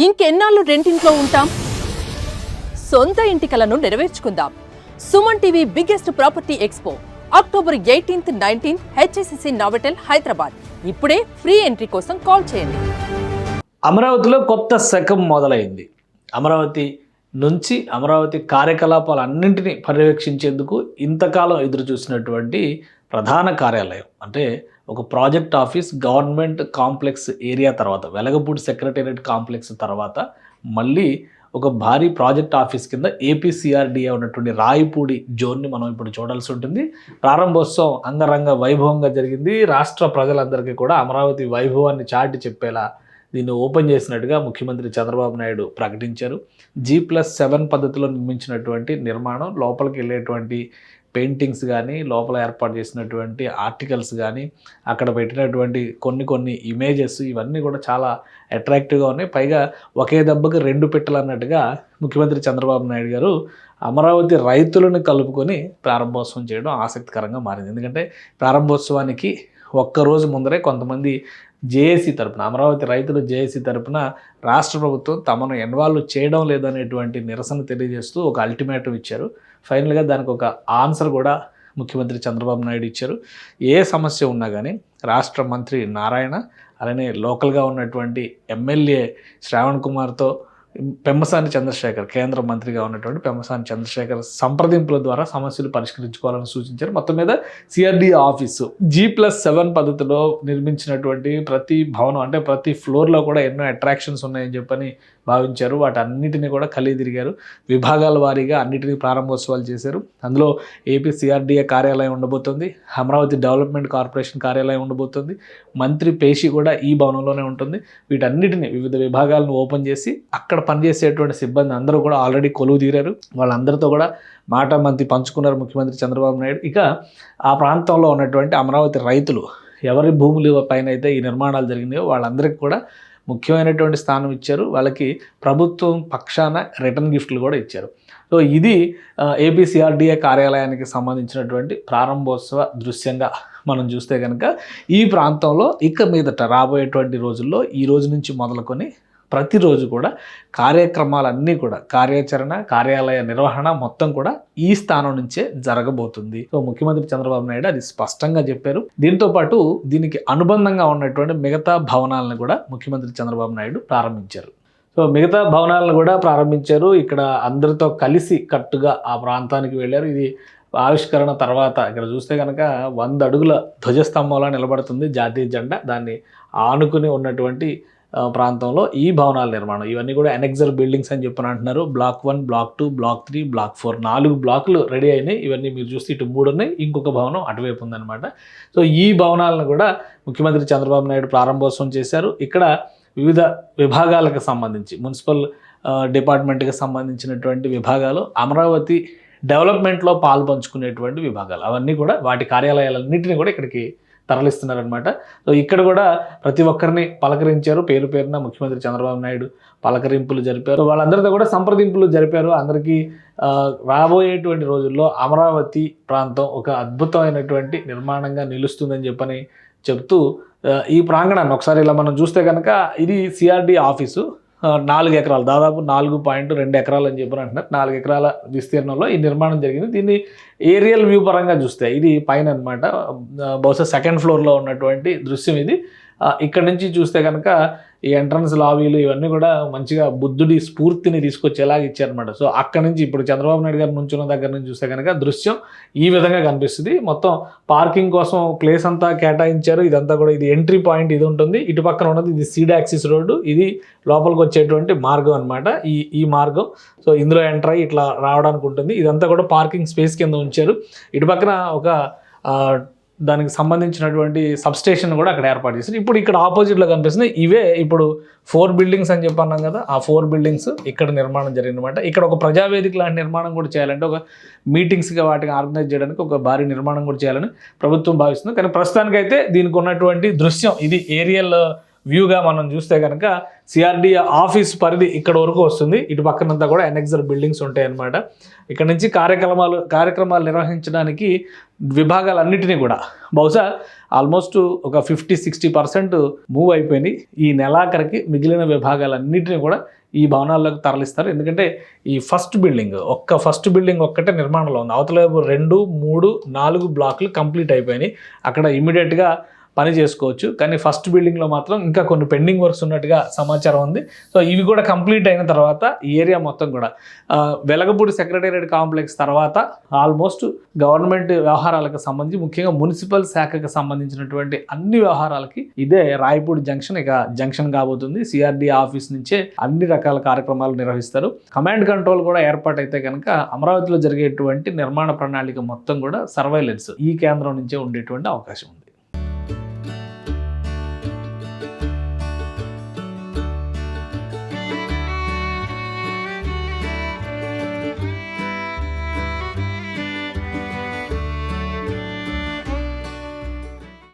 ఇంకెన్నాళ్ళు రెంటింట్లో ఉంటాం? సొంత ఇంటి కలను నెరవేర్చుకుందాం. Suman TV biggest property expo October 18th, 19th HSCC Novotel Hyderabad. ఇప్పుడే ఫ్రీ ఎంట్రీ కోసం కాల్ చేయండి. అమరావతిలో కొత్త శకం మొదలైంది. అమరావతి నుంచి అమరావతి కార్యకలాపాలన్నింటినీ పర్యవేక్షించేందుకు ఇంతకాలం ఎదురు చూసినటువంటి ప్రధాన కార్యాలయం అంటే ఒక project office government complex area తర్వాత వెలగపూడి సెక్రటేరియట్ కాంప్లెక్స్ తర్వాత మళ్ళీ ఒక భారీ ప్రాజెక్ట్ ఆఫీస్ కింద ఏపీసీఆర్డీఏ ఉన్నటువంటి రాయపూడి జోన్ని మనం ఇప్పుడు చూడాల్సి ఉంటుంది. ప్రారంభోత్సవం అంగరంగ వైభవంగా జరిగింది. రాష్ట్ర ప్రజలందరికీ కూడా అమరావతి వైభవాన్ని చాటి చెప్పేలా దీన్ని ఓపెన్ చేసినట్టుగా ముఖ్యమంత్రి చంద్రబాబు నాయుడు ప్రకటించారు. G+7 పద్ధతిలో నిర్మించినటువంటి నిర్మాణం, లోపలికి వెళ్ళేటువంటి పెయింటింగ్స్ కానీ, లోపల ఏర్పాటు చేసినటువంటి ఆర్టికల్స్ కానీ, అక్కడ పెట్టినటువంటి కొన్ని ఇమేజెస్ ఇవన్నీ కూడా చాలా అట్రాక్టివ్గా ఉన్నాయి. పైగా ఒకే దెబ్బకి రెండు పిట్టలు అన్నట్టుగా ముఖ్యమంత్రి చంద్రబాబు నాయుడు గారు అమరావతి రైతులను కలుపుకొని ప్రారంభోత్సవం చేయడం ఆసక్తికరంగా మారింది. ఎందుకంటే ప్రారంభోత్సవానికి ఒక్కరోజు ముందరే కొంతమంది జేఏసీ తరపున, అమరావతి రైతులు జేఏసీ తరపున రాష్ట్ర ప్రభుత్వం తమను ఇన్వాల్వ్ చేయడం లేదనేటువంటి నిరసన తెలియజేస్తూ ఒక అల్టిమేటం ఇచ్చారు. ఫైనల్గా దానికి ఒక ఆన్సర్ కూడా ముఖ్యమంత్రి చంద్రబాబు నాయుడు ఇచ్చారు. ఏ సమస్య ఉన్నా కానీ రాష్ట్ర మంత్రి నారాయణ అలానే లోకల్గా ఉన్నటువంటి ఎమ్మెల్యే శ్రావణ్ కుమార్తో పెమ్మసాని చంద్రశేఖర్, కేంద్ర మంత్రిగా ఉన్నటువంటి పెమ్మసాని చంద్రశేఖర్ సంప్రదింపుల ద్వారా సమస్యలు పరిష్కరించుకోవాలని సూచించారు. మొత్తం మీద సిఆర్డీఏ ఆఫీసు G+7 పద్ధతిలో నిర్మించినటువంటి ప్రతి భవనం అంటే ప్రతి ఫ్లోర్లో కూడా ఎన్నో అట్రాక్షన్స్ ఉన్నాయని చెప్పని భావించారు. వాటన్నిటిని కూడా కలిగి తిరిగారు. విభాగాల వారీగా అన్నిటినీ ప్రారంభోత్సవాలు చేశారు. అందులో ఏపీసీఆర్డీఏ కార్యాలయం ఉండబోతుంది, అమరావతి డెవలప్మెంట్ కార్పొరేషన్ కార్యాలయం ఉండబోతుంది, మంత్రి పేషి కూడా ఈ భవనంలోనే ఉంటుంది. వీటన్నిటిని వివిధ విభాగాలను ఓపెన్ చేసి అక్కడ పనిచేసేటువంటి సిబ్బంది అందరూ కూడా ఆల్రెడీ కొలువు తీరారు. వాళ్ళందరితో కూడా మాట మంతి పంచుకున్నారు ముఖ్యమంత్రి చంద్రబాబు నాయుడు. ఇక ఆ ప్రాంతంలో ఉన్నటువంటి అమరావతి రైతులు ఎవరి భూముల పైన అయితే ఈ నిర్మాణాలు జరిగినాయో వాళ్ళందరికీ కూడా ముఖ్యమైనటువంటి స్థానం ఇచ్చారు. వాళ్ళకి ప్రభుత్వం పక్షాన రిటర్న్ గిఫ్ట్లు కూడా ఇచ్చారు. సో ఇది ఏపీసీఆర్డీఏ కార్యాలయానికి సంబంధించినటువంటి ప్రారంభోత్సవ దృశ్యంగా మనం చూస్తే కనుక ఈ ప్రాంతంలో ఇక మీదట రాబోయేటువంటి రోజుల్లో ఈ రోజు నుంచి మొదలుకొని ప్రతిరోజు కూడా కార్యక్రమాలన్నీ కూడా కార్యాచరణ, కార్యాలయ నిర్వహణ మొత్తం కూడా ఈ స్థానం నుంచే జరగబోతుంది. సో ముఖ్యమంత్రి చంద్రబాబు నాయుడు అది స్పష్టంగా చెప్పారు. దీంతో పాటు దీనికి అనుబంధంగా ఉన్నటువంటి మిగతా భవనాలను కూడా ముఖ్యమంత్రి చంద్రబాబు నాయుడు ప్రారంభించారు. సో మిగతా భవనాలను కూడా ప్రారంభించారు. ఇక్కడ అందరితో కలిసి కట్టుగా ఆ ప్రాంతానికి వెళ్ళారు. ఇది ఆవిష్కరణ తర్వాత ఇక్కడ చూస్తే కనుక 100 అడుగుల ధ్వజస్తంభంలా నిలబడుతుంది జాతీయ జెండా. దాన్ని ఆనుకుని ఉన్నటువంటి ప్రాంతంలో ఈ భవనాల నిర్మాణం ఇవన్నీ కూడా అనెక్సర్ బిల్డింగ్స్ అని చెప్పని అంటున్నారు. బ్లాక్ 1, బ్లాక్ 2, బ్లాక్ 3, బ్లాక్ 4 4 బ్లాకులు రెడీ అయినాయి. ఇవన్నీ మీరు చూస్తే ఇటు 3 ఉన్నాయి, ఇంకొక భవనం అటువైపు ఉందన్నమాట. సో ఈ భవనాలను కూడా ముఖ్యమంత్రి చంద్రబాబు నాయుడు ప్రారంభోత్సవం చేశారు. ఇక్కడ వివిధ విభాగాలకు సంబంధించి మున్సిపల్ డిపార్ట్మెంట్కి సంబంధించినటువంటి విభాగాలు, అమరావతి డెవలప్మెంట్లో పాల్పంచుకునేటువంటి విభాగాలు అవన్నీ కూడా వాటి కార్యాలయాలన్నింటినీ కూడా ఇక్కడికి తరలిస్తున్నారనమాట. సో ఇక్కడ కూడా ప్రతి ఒక్కరిని పలకరించారు. పేరు పేరున ముఖ్యమంత్రి చంద్రబాబు నాయుడు పలకరింపులు జరిపారు. వాళ్ళందరితో కూడా సంప్రదింపులు జరిపారు. అందరికీ రాబోయేటువంటి రోజుల్లో అమరావతి ప్రాంతం ఒక అద్భుతమైనటువంటి నిర్మాణంగా నిలుస్తుందని చెప్పని చెప్తూ ఈ ప్రాంగణాన్ని ఒకసారి ఇలా మనం చూస్తే కనుక ఇది సిఆర్డీ ఆఫీసు. 4 ఎకరాలు, దాదాపు 4.2 ఎకరాలు అని చెప్పని అంటున్నారు. 4 ఎకరాల విస్తీర్ణంలో ఈ నిర్మాణం జరిగింది. దీన్ని ఏరియల్ వ్యూ పరంగా చూస్తే ఇది పైన అనమాట, బహుశా 2nd ఫ్లోర్లో ఉన్నటువంటి దృశ్యం ఇది. ఇక్కడ నుంచి చూస్తే కనుక ఈ ఎంట్రన్స్ లాబీలు ఇవన్నీ కూడా మంచిగా బుద్ధుడి స్ఫూర్తిని తీసుకొచ్చేలాగా ఇచ్చారనమాట. సో అక్కడ నుంచి ఇప్పుడు చంద్రబాబు నాయుడు గారు నుంచున్న దగ్గర నుంచి చూస్తే కనుక దృశ్యం ఈ విధంగా కనిపిస్తుంది. మొత్తం పార్కింగ్ కోసం ప్లేస్ అంతా కేటాయించారు. ఇదంతా కూడా ఇది ఎంట్రీ పాయింట్ ఇది ఉంటుంది. ఇటు పక్కన ఉన్నది ఇది సీడ్ యాక్సిస్ రోడ్డు. ఇది లోపలికి వచ్చేటువంటి మార్గం అనమాట, ఈ మార్గం. సో ఇందులో ఎంటర్ అయ్యి ఇట్లా రావడానికి ఉంటుంది. ఇదంతా కూడా పార్కింగ్ స్పేస్ కింద ఉంచారు. ఇటు పక్కన ఒక దానికి సంబంధించినటువంటి సబ్స్టేషన్ కూడా అక్కడ ఏర్పాటు చేశారు. ఇప్పుడు ఇక్కడ ఆపోజిట్లో కనిపిస్తుంది. ఇవే ఇప్పుడు 4 బిల్డింగ్స్ అని చెప్పన్నాం కదా, ఆ 4 బిల్డింగ్స్ ఇక్కడ నిర్మాణం జరిగిందన్నమాట. ఇక్కడ ఒక ప్రజావేదిక లాంటి నిర్మాణం కూడా చేయాలంటే ఒక మీటింగ్స్గా వాటిని ఆర్గనైజ్ చేయడానికి ఒక భారీ నిర్మాణం కూడా చేయాలని ప్రభుత్వం భావిస్తుంది. కానీ ప్రస్తుతానికైతే దీనికి ఉన్నటువంటి దృశ్యం ఇది ఏరియల్ వ్యూగా మనం చూస్తే కనుక సిఆర్డిఏ ఆఫీస్ పరిధి ఇక్కడ వరకు వస్తుంది. ఇటు పక్కనంతా కూడా ఎనెక్సర్ బిల్డింగ్స్ ఉంటాయి అన్నమాట. ఇక్కడ నుంచి కార్యక్రమాలు నిర్వహించడానికి విభాగాలన్నిటినీ కూడా బహుశా ఆల్మోస్ట్ ఒక 50-60% మూవ్ అయిపోయినాయి. ఈ నెలాఖరికి మిగిలిన విభాగాలన్నిటినీ కూడా ఈ భవనాల్లోకి తరలిస్తారు. ఎందుకంటే ఈ ఫస్ట్ బిల్డింగ్ ఒక్కటే నిర్మాణంలో ఉంది. అవతల 2, 3, 4 బ్లాక్లు కంప్లీట్ అయిపోయినాయి. అక్కడ ఇమీడియట్గా పని చేసుకోవచ్చు. కానీ ఫస్ట్ బిల్డింగ్లో మాత్రం ఇంకా కొన్ని పెండింగ్ వర్క్స్ ఉన్నట్టుగా సమాచారం ఉంది. సో ఇవి కూడా కంప్లీట్ అయిన తర్వాత ఈ ఏరియా మొత్తం కూడా వెలగపూడి సెక్రటేరియట్ కాంప్లెక్స్ తర్వాత ఆల్మోస్ట్ గవర్నమెంట్ వ్యవహారాలకు సంబంధించి ముఖ్యంగా మున్సిపల్ శాఖకు సంబంధించినటువంటి అన్ని వ్యవహారాలకి ఇదే రాయపూడి జంక్షన్ జంక్షన్ కాబోతుంది. సిఆర్డీ ఆఫీస్ నుంచే అన్ని రకాల కార్యక్రమాలు నిర్వహిస్తారు. కమాండ్ కంట్రోల్ కూడా ఏర్పాటైతే కనుక అమరావతిలో జరిగేటువంటి నిర్మాణ ప్రణాళిక మొత్తం కూడా సర్వైలెన్స్ ఈ కేంద్రం నుంచే ఉండేటువంటి అవకాశం ఉంది.